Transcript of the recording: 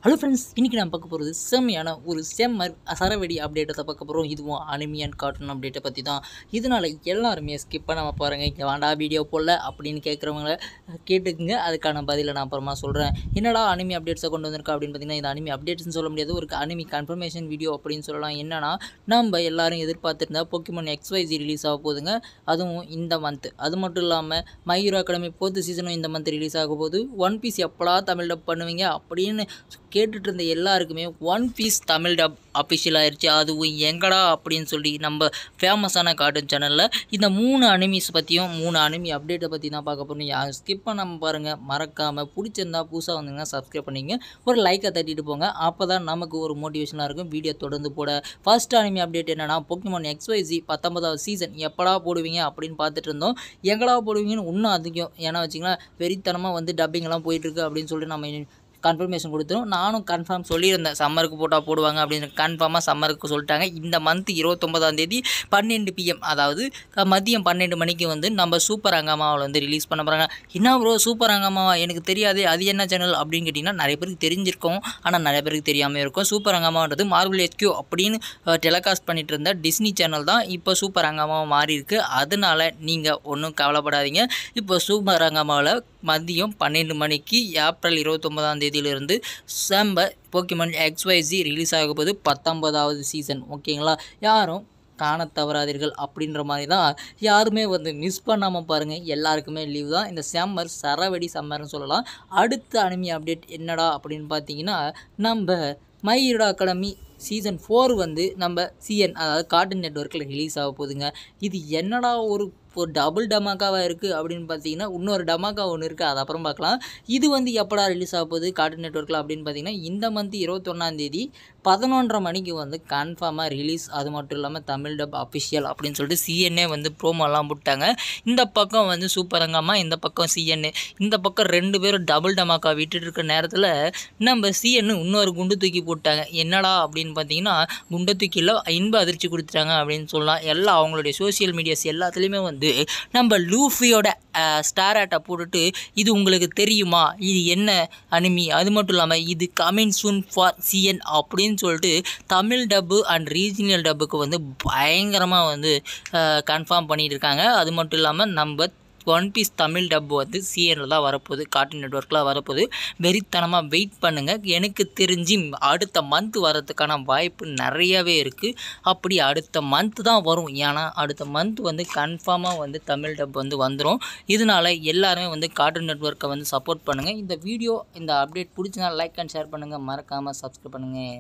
Hello friends, இன்றைக்கி நான் பார்க்க போகிறது செம்மையான ஒரு செம்மர் சரவெடி அப்டேட்டை பார்க்க போகிறோம். இதுவும் அனிமி அண்ட் கார்ட்டூன் அப்டேட்டை பற்றி தான். இதனால் எல்லாருமே ஸ்கிப் பண்ணாமல் பாருங்கள். வேண்டாம் வீடியோ போடல அப்படின்னு கேட்குறவங்கள கேட்டுக்குங்க. அதுக்கான பதிலை நான் அப்புறமா சொல்கிறேன். என்னடா அனிமி அப்டேட்ஸை கொண்டு வந்திருக்கா அப்படின்னு பார்த்தீங்கன்னா, இது அனிமி அப்டேட்ஸ்னு சொல்ல முடியாது, ஒரு அனிமி கன்ஃபர்மேஷன் வீடியோ அப்படின்னு சொல்லலாம். என்னன்னா, நம்ம எல்லாரும் எதிர்பார்த்துருந்தா போக்கிமான் XYZ ரிலீஸ் ஆக போகுதுங்க. அதுவும் இந்த மந்த். அது மட்டும் இல்லாமல் மை ஹீரோ அகாடமி 4th சீசனும் இந்த மந்த் ரிலீஸ் ஆக போகுது. ஒன் பீஸ் எப்படா தமிழ் டப் பண்ணுவீங்க அப்படின்னு கேட்டுட்டு இருந்த எல்லாருக்குமே One Piece Tamil dub official ஆயிடுச்சு. அதுவும் எங்கடா அப்படின்னு சொல்லி நம்ம ஃபேமஸான கார்ட்டூன் சேனலில் இந்த 3 அனிமிஸ் பற்றியும் 3 அனிமி அப்டேட்டை பற்றி தான் பார்க்க போகிறோம். யாரும் ஸ்கிப் பண்ணாமல் பாருங்கள். மறக்காமல் பிடிச்சிருந்தா புதுசாக வந்தீங்கன்னா சப்ஸ்கிரைப் பண்ணிங்க, ஒரு லைக்கை தட்டிட்டு போங்க. அப்போ தான் நமக்கு ஒரு மோட்டிவேஷனாக இருக்கும் வீடியோ தொடர்ந்து போட. ஃபர்ஸ்ட் அனிமி அப்டேட் என்னன்னா, போக்கிமான் XYZ 19வது சீசன் எப்படா போடுவீங்க அப்படின்னு பார்த்துட்டு இருந்தோம். எங்கடா போடுவீங்கன்னு இன்னும் அதிகம். ஏன்னா வச்சிங்களா, வெறித்தனமாக டப்பிங்லாம் போயிட்டுருக்கு அப்படின்னு சொல்லிட்டு நம்ம கன்ஃபர்மேஷன் கொடுத்துரும். நானும் கன்ஃபார்ம் சொல்லியிருந்தேன், சம்மருக்கு போட்டால் போடுவாங்க அப்படின்னு. கன்ஃபார்மாக சம்மருக்கு சொல்லிட்டாங்க. இந்த மந்த் 29ஆம் தேதி 12 PM, அதாவது மதியம் 12 மணிக்கு நம்ம சூப்பர் அங்கமாவில் ரிலீஸ் பண்ண போகிறாங்க. என்ன ப்ரோ சூப்பர் அங்கமாவா, எனக்கு தெரியாது, அது என்ன சேனல் அப்படின்னு கேட்டிங்கன்னா, நிறைய பேருக்கு தெரிஞ்சிருக்கும், ஆனால் நிறைய பேருக்கு தெரியாமல் இருக்கும். சூப்பர் அங்கமான்றது மார்வல் HQ அப்படின்னு டெலிகாஸ்ட் பண்ணிட்டு இருந்த டிஸ்னி சேனல் தான் இப்போ சூப்பர் அங்கமாவாக மாறி இருக்குது. அதனால நீங்கள் ஒன்றும் கவலைப்படாதீங்க. இப்போ சூப்பர் அங்கமாவில் மதியம் 12 மணிக்கு ஏப்ரல் 29ஆம் தேதியிலிருந்து போக்கிமான் XYZ ரிலீஸ் ஆக போது 19வது சீசன். ஓகேங்களா, யாரும் காண தவறாதீர்கள் அப்படின்ற மாதிரி தான். யாருமே மிஸ் பண்ணாமல் பாருங்கள். எல்லாருக்குமே லீவ் தான். இந்த சம்மர் சரவெடி சம்மர்னு சொல்லலாம். அடுத்த அனிமி அப்டேட் என்னடா அப்படின்னு பார்த்தீங்கன்னா, நம்ம மை ஹீரோ அகாடமி சீசன் 4 நம்ம CN, அதாவது கார்ட்டூன் நெட்வொர்க்கில் ரிலீஸ் ஆக போகுதுங்க. இது என்னடா ஒரு டபுள் டமாக்காவாக இருக்குது அப்படின்னு பார்த்தீங்கன்னா, இன்னொரு டமாக்கா ஒன்று இருக்குது, அது அப்புறம் பார்க்கலாம். இது எப்படா ரிலீஸ் ஆக போகுது கார்ட்டூன் நெட்வொர்க்கில் அப்படின்னு பார்த்தீங்கன்னா, இந்த மந்த் 21ஆம் தேதி 11:30 மணிக்கு கன்ஃபார்மாக ரிலீஸ். அது மட்டும் இல்லாமல் தமிழ் டப் அஃபிஷியல் அப்படின்னு சொல்லிட்டு CNA ப்ரோமோலாம் போட்டாங்க. இந்த பக்கம் சூப்பர் அங்கம்மா, இந்த பக்கம் CNA. இந்த பக்கம் 2 பேரும் டபுள் டமாக்கா விட்டுட்டு இருக்க நேரத்தில் நம்ம CN இன்னொரு குண்டு தூக்கி போட்டாங்க. என்னடா அப்படின்னு பார்த்தீங்கன்னா, குண்டை தூக்கியில் இன்ப அதிர்ச்சி கொடுத்துட்டாங்க அப்படின்னு சொல்லலாம். எல்லாம் அவங்களுடைய சோசியல் மீடியாஸ் எல்லாத்துலேயுமே நம்ம லூஃபியோட ஸ்டார் ஆட்டை போட்டுட்டு, இது உங்களுக்கு தெரியுமா, இது என்ன அனிமி, அது மட்டும் இல்லாமல் இது கமிங் சூன் ஃபார் CN அப்படின்னு சொல்லிட்டு தமிழ் டப்பு அண்ட் ரீஜினல் டப்புக்கு பயங்கரமாக கன்ஃபார்ம் பண்ணிட்டு இருக்காங்க. அது மட்டும் இல்லாமல் நம்ம ஒன் பீஸ் தமிழ் டப் CNல தான் வரப்போகுது, கார்ட்டூன் நெட்வொர்க்கில் வரப்போகுது. வெறித்தனமாக வெயிட் பண்ணுங்கள். எனக்கு தெரிஞ்சு அடுத்த மந்த் வரதுக்கான வாய்ப்பு நிறையவே இருக்குது. அப்படி அடுத்த மந்த் தான் வரும். ஏன்னா அடுத்த மந்த் கன்ஃபார்மாக தமிழ் டப் வந்துடும். இதனால் எல்லாருமே கார்ட்டூன் நெட்வொர்க்கை சப்போர்ட் பண்ணுங்கள். இந்த வீடியோ, இந்த அப்டேட் பிடிச்சினா லைக் அண்ட் ஷேர் பண்ணுங்கள். மறக்காமல் சப்ஸ்கிரைப் பண்ணுங்கள்.